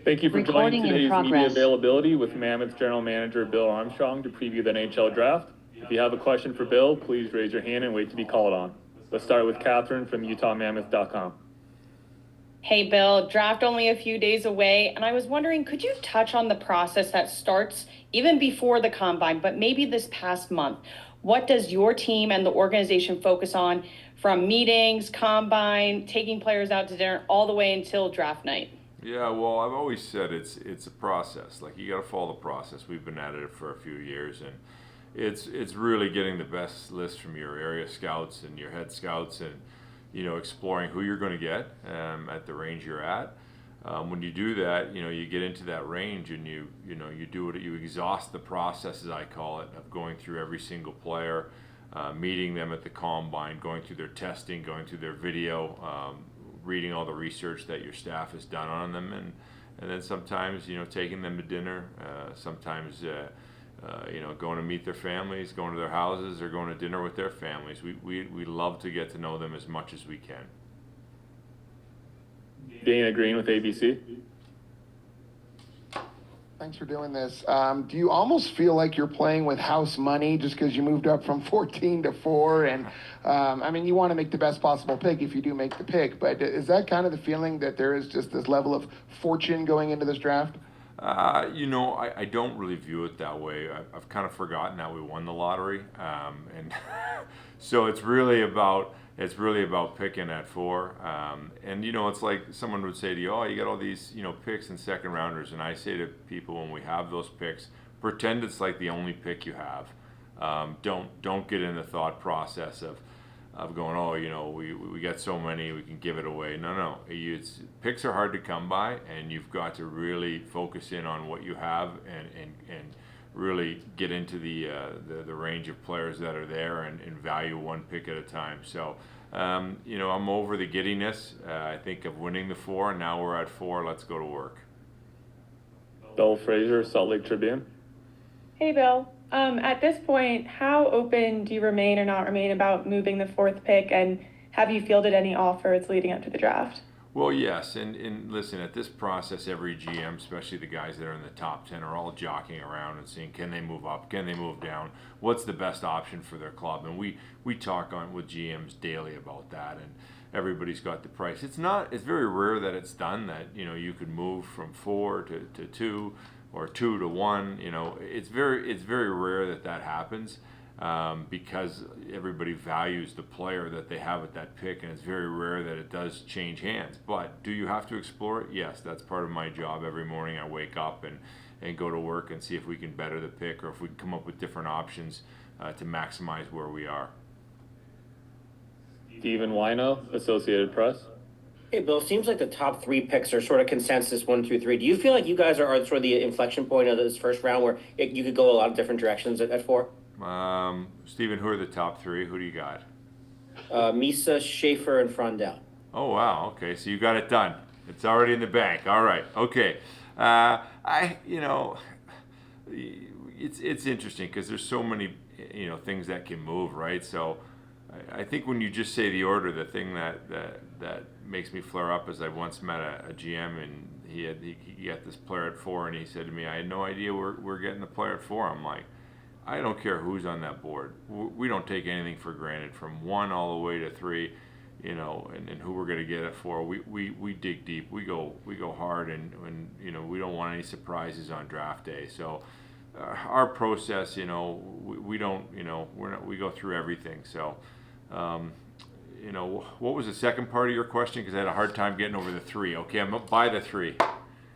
Thank you for joining Recording in today's media progress. availability with Mammoth General Manager Bill Armstrong to preview the NHL Draft. If you have a question for Bill, please raise your hand and wait to be called on. Let's start with Catherine from UtahMammoth.com. Hey, Bill, draft only a few days away, and I was wondering, could you touch on the process that starts even before the combine, but maybe this past month? What does your team and the organization focus on from meetings, combine, taking players out to dinner, all the way until draft night? Yeah, well, I've always said it's a process. Like, you got to follow the process. We've been at it for a few years, and it's really getting the best list from your area scouts and your head scouts, and exploring who you're going to get at the range you're at. When you do that, you get into that range, and you do it. You exhaust the process, as I call it, of going through every single player, meeting them at the combine, going through their testing, going through their video, reading all the research that your staff has done on them, and then sometimes taking them to dinner, sometimes going to meet their families, going to their houses, or going to dinner with their families. We love to get to know them as much as we can. Dana Green with ABC. Thanks for doing this. Do you almost feel like you're playing with house money just because you moved up from 14 to 4? And you want to make the best possible pick if you do make the pick, but is that kind of the feeling that there is just this level of fortune going into this draft? I don't really view it that way. I've kind of forgotten that we won the lottery, and so it's really about picking at 4. And it's like someone would say to you, "Oh, you got all these picks and second rounders," and I say to people when we have those picks, pretend it's like the only pick you have. Don't get in the thought process of going, oh, we got so many, we can give it away. No. Picks are hard to come by, and you've got to really focus in on what you have and really get into the range of players that are there and value one pick at a time. So, I'm over the giddiness. I think of winning the 4, and now we're at 4. Let's go to work. Bill Fraser, Salt Lake Tribune. Hey, Bill. At this point, how open do you remain or not remain about moving the 4th pick, and have you fielded any offers leading up to the draft? Well, yes, and listen, at this process, every GM, especially the guys that are in the top 10, are all jockeying around and seeing, can they move up, can they move down, what's the best option for their club, and we talk on with GMs daily about that, and everybody's got the price. It's very rare that it's done that, you could move from 4 to 2, or 2 to 1. It's very rare that happens, because everybody values the player that they have at that pick, and it's very rare that it does change hands. But do you have to explore it? Yes, that's part of my job. Every morning I wake up and go to work and see if we can better the pick, or if we can come up with different options to maximize where we are. Stephen Wino, Associated Press. Hey, Bill, seems like the top 3 picks are sort of consensus 1 through 3. Do you feel like you guys are sort of the inflection point of this first round where you could go a lot of different directions at 4? Stephen, who are the top 3? Who do you got? Misa, Schaefer, and Frondell. Oh, wow. Okay, so you got it done. It's already in the bank. All right. Okay. It's interesting because there's so many, things that can move, right? So I think when you just say the order, the thing that makes me flare up is I once met a GM, and he got this player at 4, and he said to me, "I had no idea we're getting the player at 4." I'm like, I don't care who's on that board. We don't take anything for granted, from 1 all the way to 3, and who we're going to get at 4. We dig deep. We go hard, and we don't want any surprises on draft day. So our process, we don't, we go through everything. So. What was the second part of your question? Because I had a hard time getting over the 3. Okay, I'm up by the 3.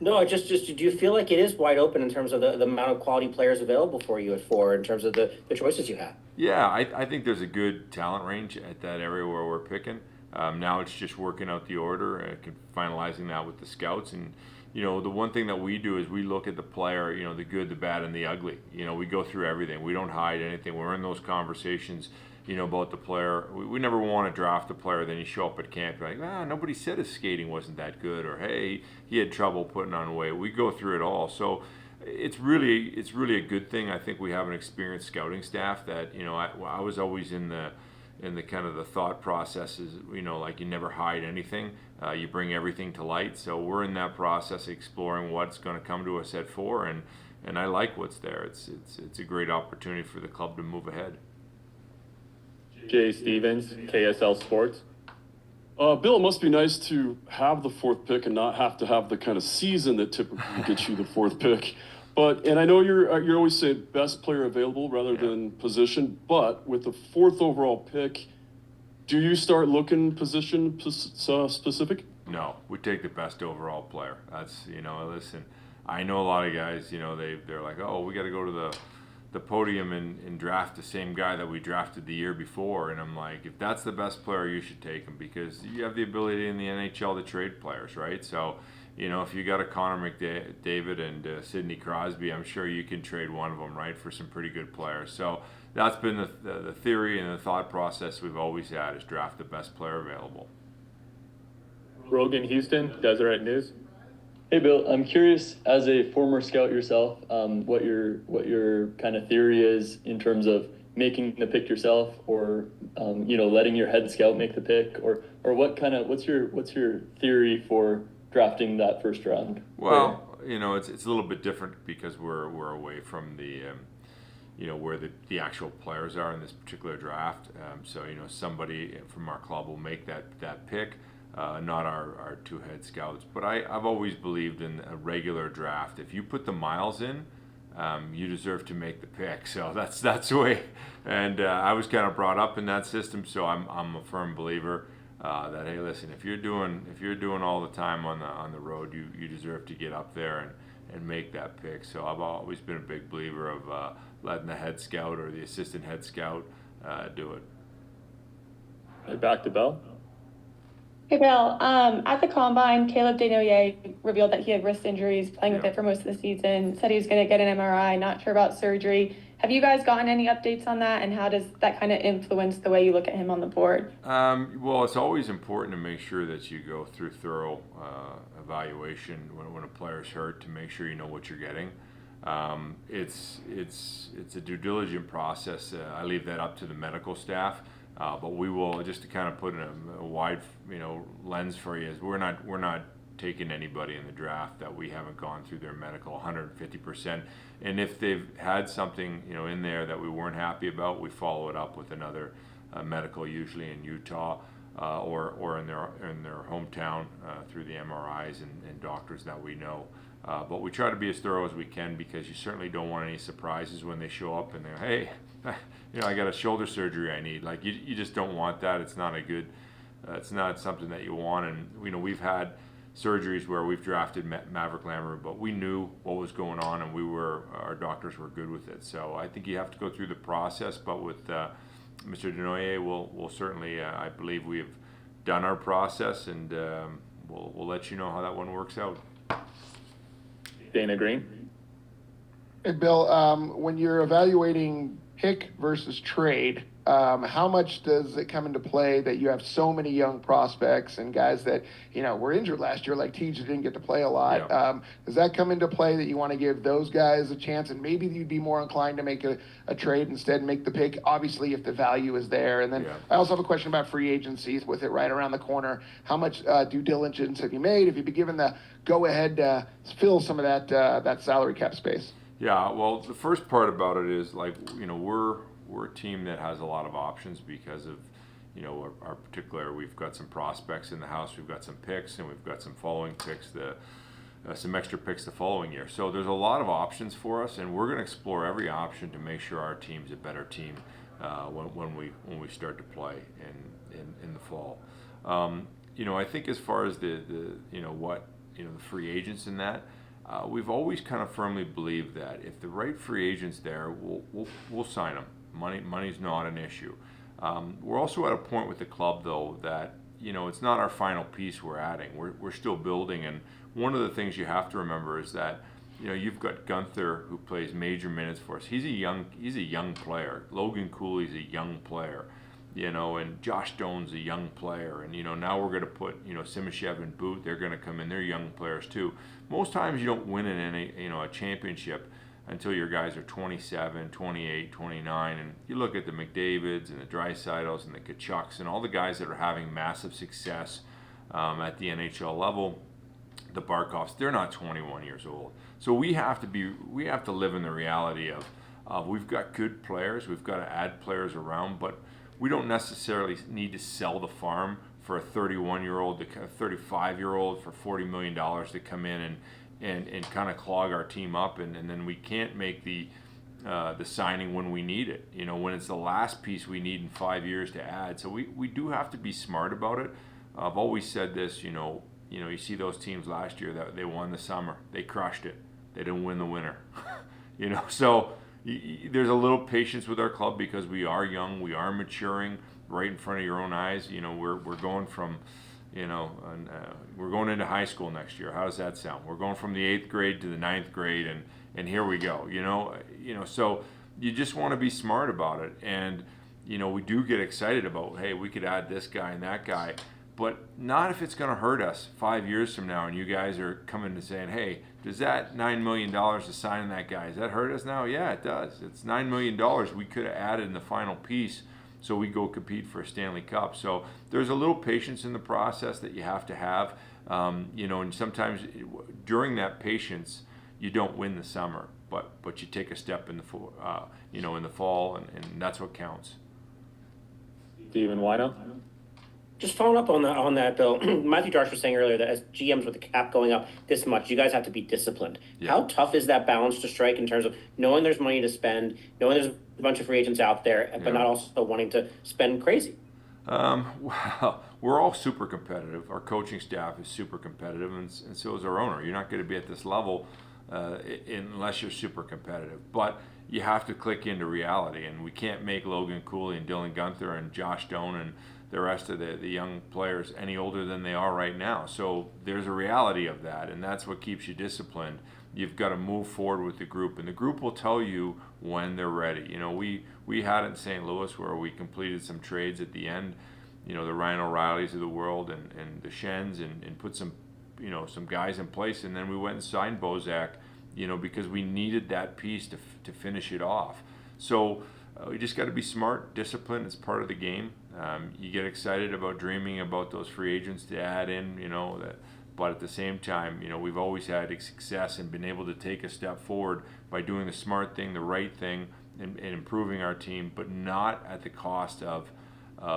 No, just do you feel like it is wide open in terms of the amount of quality players available for you at 4, in terms of the choices you have? Yeah, I think there's a good talent range at that area where we're picking. Now it's just working out the order and finalizing that with the scouts. And, the one thing that we do is we look at the player, the good, the bad, and the ugly. We go through everything. We don't hide anything. We're in those conversations, about the player. We never want to draft a player, then you show up at camp, you're like, nobody said his skating wasn't that good, or hey, he had trouble putting on weight. We go through it all. So it's really a good thing. I think we have an experienced scouting staff that, I was always in the the kind of the thought process is, like you never hide anything. You bring everything to light. So we're in that process, exploring what's going to come to us at 4, and I like what's there. It's a great opportunity for the club to move ahead. Jay Stevens, KSL Sports. Bill, it must be nice to have the 4th pick and not have to have the kind of season that typically gets you the 4th pick. And I know you're always saying best player available rather than position, but with the 4th overall pick, do you start looking position specific? No, we take the best overall player. That's, listen, I know a lot of guys, they're like, oh, we got to go to the podium and draft the same guy that we drafted the year before. And I'm like, if that's the best player, you should take him, because you have the ability in the NHL to trade players, right? So, if you got a Connor McDavid and Sidney Crosby, I'm sure you can trade one of them, right, for some pretty good players. So that's been the theory and the thought process we've always had, is draft the best player available. Rogan Houston, Deseret News. Hey Bill, I'm curious, as a former scout yourself, what your kind of theory is in terms of making the pick yourself, or letting your head scout make the pick, or what's your theory for drafting that first round? Well, it's a little bit different because we're away from the where the actual players are in this particular draft. So somebody from our club will make that pick. Not our 2 head scouts. But I've always believed in a regular draft. If you put the miles in, you deserve to make the pick. So that's the way. And I was kind of brought up in that system, so I'm a firm believer that, hey, listen, if you're doing all the time on the road, you deserve to get up there and make that pick. So I've always been a big believer of letting the head scout or the assistant head scout do it. Back to Bell. Hey Bill, at the Combine, Caleb Doier revealed that he had wrist injuries, playing with it for most of the season, said he was going to get an MRI, not sure about surgery. Have you guys gotten any updates on that, and how does that kind of influence the way you look at him on the board? Well, it's always important to make sure that you go through thorough evaluation when a player's hurt, to make sure you know what you're getting. It's a due diligent process. I leave that up to the medical staff. But we will, just to kind of put in a wide, lens for you, is we're not taking anybody in the draft that we haven't gone through their medical 150%. And if they've had something, in there that we weren't happy about, we follow it up with another medical, usually in Utah or in their hometown through the MRIs and doctors that we know. But we try to be as thorough as we can, because you certainly don't want any surprises when they show up and they're, hey, I got a shoulder surgery I need. Like, you just don't want that. It's not it's not something that you want. And, we've had surgeries where we've drafted Maverick Lamoureux, but we knew what was going on, and our doctors were good with it. So I think you have to go through the process, but with Mr. Doier, we'll certainly, I believe we have done our process, and we'll let you know how that one works out. Dana Green. Hey, Bill, when you're evaluating pick versus trade, how much does it come into play that you have so many young prospects and guys that, were injured last year, like TJ didn't get to play a lot? Yeah. Does that come into play that you want to give those guys a chance, and maybe you'd be more inclined to make a trade instead and make the pick, obviously, if the value is there? And then I also have a question about free agencies with it right around the corner. How much due diligence have you made? Have you been given the go-ahead to fill some of that salary cap space? Yeah, well, the first part about it is, like, we're a team that has a lot of options because of, our particular, we've got some prospects in the house, we've got some picks, and we've got some following picks, some extra picks the following year. So there's a lot of options for us, and we're going to explore every option to make sure our team's a better team when we start to play in the fall. I think as far as the free agents in that, we've always kind of firmly believed that if the right free agent's there, we'll sign them. Money's not an issue. We're also at a point with the club, though, that it's not our final piece we're adding. We're still building, and one of the things you have to remember is that you've got Gunther, who plays major minutes for us. He's a young player. Logan Cooley's a young player. And Josh Doan's a young player, and now we're going to put Simashev and Boot. They're going to come in. They're young players too. Most times you don't win in any a championship until your guys are 27, 28, 29. And you look at the McDavids and the Dreisaitl's and the Kachucks and all the guys that are having massive success at the NHL level, the Barkovs, they're not 21 years old. So we have to live in the reality of we've got good players, we've got to add players around, but we don't necessarily need to sell the farm for a 31-year-old, a 35-year-old for $40 million to come in and kind of clog our team up, and then we can't make the signing when we need it. You know, when it's the last piece we need in 5 years to add. So we do have to be smart about it. I've always said this, you see those teams last year that they won the summer, they crushed it. They didn't win the winter. So there's a little patience with our club because we are young, we are maturing right in front of your own eyes. We're going from, we're going into high school next year. How does that sound? We're going from the 8th grade to the 9th grade, and here we go. So you just want to be smart about it, and we do get excited about, hey, we could add this guy and that guy, but not if it's going to hurt us 5 years from now, and you guys are coming and saying, hey, does that $9 million to sign that guy, does that hurt us now? Yeah, it does. It's $9 million we could have added in the final piece so we go compete for a Stanley Cup. So there's a little patience in the process that you have to have, and sometimes during that patience, you don't win the summer, but you take a step in the fall, and that's what counts. Steven Wino? Just following up on that, Bill, Matthew Darsh was saying earlier that as GMs with the cap going up this much, you guys have to be disciplined. Yeah. How tough is that balance to strike in terms of knowing there's money to spend, knowing there's a bunch of free agents out there, but not also wanting to spend crazy? Well, we're all super competitive. Our coaching staff is super competitive, and so is our owner. You're not going to be at this level unless you're super competitive. But you have to click into reality, and we can't make Logan Cooley and Dylan Guenther and Josh Doan and the rest of the young players any older than they are right now. So there's a reality of that, and that's what keeps you disciplined. You've got to move forward with the group, and the group will tell you when they're ready. We had it in St. Louis where we completed some trades at the end, the Ryan O'Reillys of the world and the Shens, and put some guys in place, and then we went and signed Bozak, because we needed that piece to finish it off. So we just got to be smart, disciplined. It's part of the game. You get excited about dreaming about those free agents to add in, but at the same time, we've always had success and been able to take a step forward by doing the smart thing, the right thing, and improving our team, but not at the cost of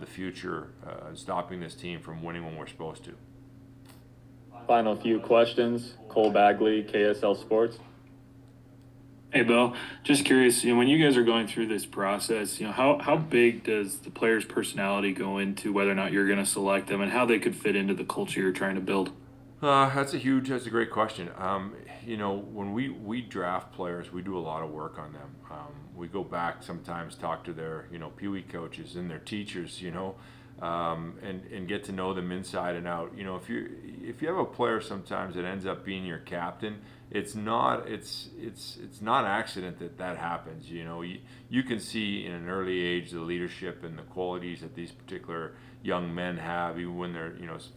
the future, stopping this team from winning when we're supposed to. Final few questions. Cole Bagley, KSL Sports. Hey, Bill, just curious, when you guys are going through this process, how big does the player's personality go into whether or not you're going to select them and how they could fit into the culture you're trying to build? That's a great question. When we draft players, we do a lot of work on them. We go back sometimes, talk to their, Pee Wee coaches and their teachers, and get to know them inside and out. If you have a player sometimes that ends up being your captain, it's not accident that happens. You can see in an early age the leadership and the qualities that these particular young men have, even when they're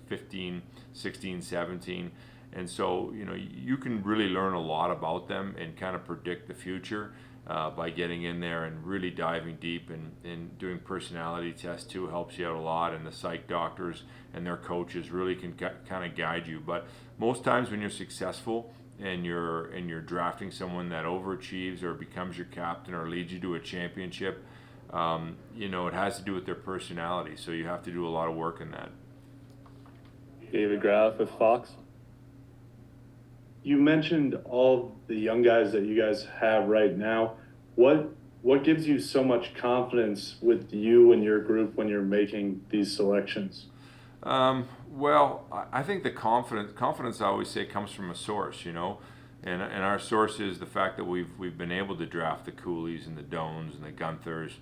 15, 16, 17. And so you can really learn a lot about them and kind of predict the future by getting in there and really diving deep, and doing personality tests too helps you out a lot, and the psych doctors and their coaches really can kind of guide you. But most times when you're successful and you're drafting someone that overachieves or becomes your captain or leads you to a championship, it has to do with their personality. So you have to do a lot of work in that. David Graff with Fox. You mentioned all the young guys that you guys have right now. What gives you so much confidence with you and your group when you're making these selections? Well, I think the confidence I always say comes from a source, and our source is the fact that we've been able to draft the Cooleys and the Doans and the Guenthers,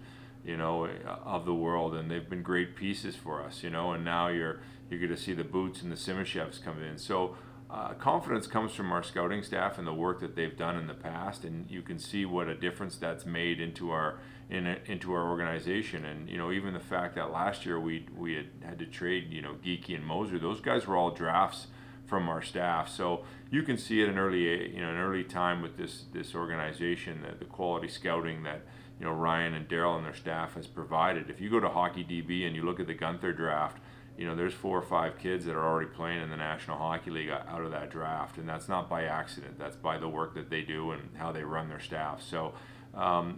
of the world, and they've been great pieces for us, and now you're going to see the Boots and the Simashevs come in. So confidence comes from our scouting staff and the work that they've done in the past, and you can see what a difference that's made into our organization. And even the fact that last year we had to trade Geeky and Moser, those guys were all drafts from our staff. So you can see at an early time with this organization, the quality scouting that Ryan and Daryl and their staff has provided. If you go to Hockey DB and you look at the Gunther draft, there's 4 or 5 kids that are already playing in the National Hockey League out of that draft, and that's not by accident. That's by the work that they do and how they run their staff. So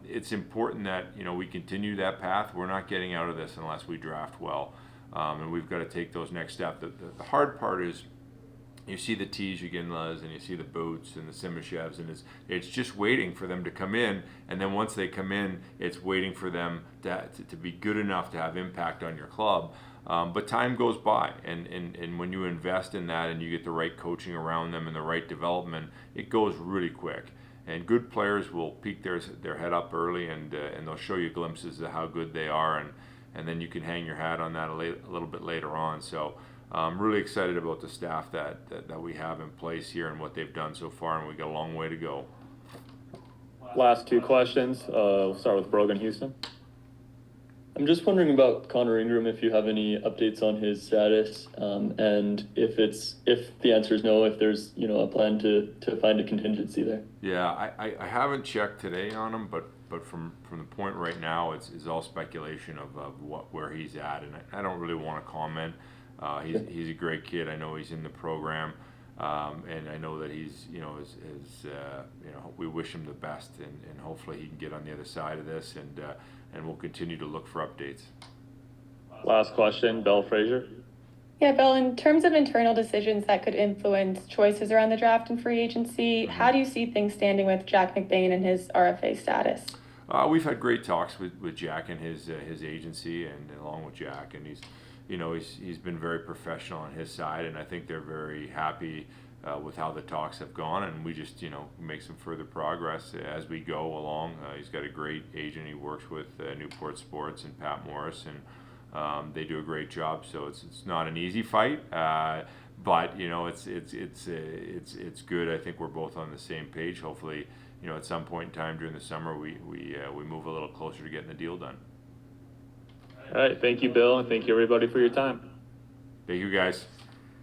it's important that we continue that path. We're not getting out of this unless we draft well, and we've got to take those next steps. The hard part is you see the Tijuginlas and you see the Boots and the Simashevs, and it's just waiting for them to come in, and then once they come in, it's waiting for them to be good enough to have impact on your club. But time goes by, and when you invest in that and you get the right coaching around them and the right development, it goes really quick. And good players will peek their head up early, and they'll show you glimpses of how good they are, and then you can hang your hat on that a little bit later on. So I'm really excited about the staff that we have in place here and what they've done so far, and we got a long way to go. Last 2 questions. We'll start with Brogan Houston. I'm just wondering about Connor Ingram, if you have any updates on his status, and if the answer is no, if there's a plan to find a contingency there. Yeah, I haven't checked today on him, but from the point right now, it's all speculation of where he's at, and I don't really want to comment. He's a great kid. I know he's in the program, and I know that he's we wish him the best, and hopefully he can get on the other side of this, and we'll continue to look for updates. Last question, Bill Fraser. Yeah, Bill, in terms of internal decisions that could influence choices around the draft and free agency, how do you see things standing with Jack McBain and his RFA status? We've had great talks with Jack and his agency, and along with Jack, and he's been very professional on his side, and I think they're very happy with how the talks have gone, and we just make some further progress as we go along. He's got a great agent he works with, Newport Sports and Pat Morris, and they do a great job. So it's not an easy fight, but it's good. I think we're both on the same page. Hopefully, at some point in time during the summer, we move a little closer to getting the deal done. All right, thank you, Bill, and thank you everybody for your time. Thank you, guys.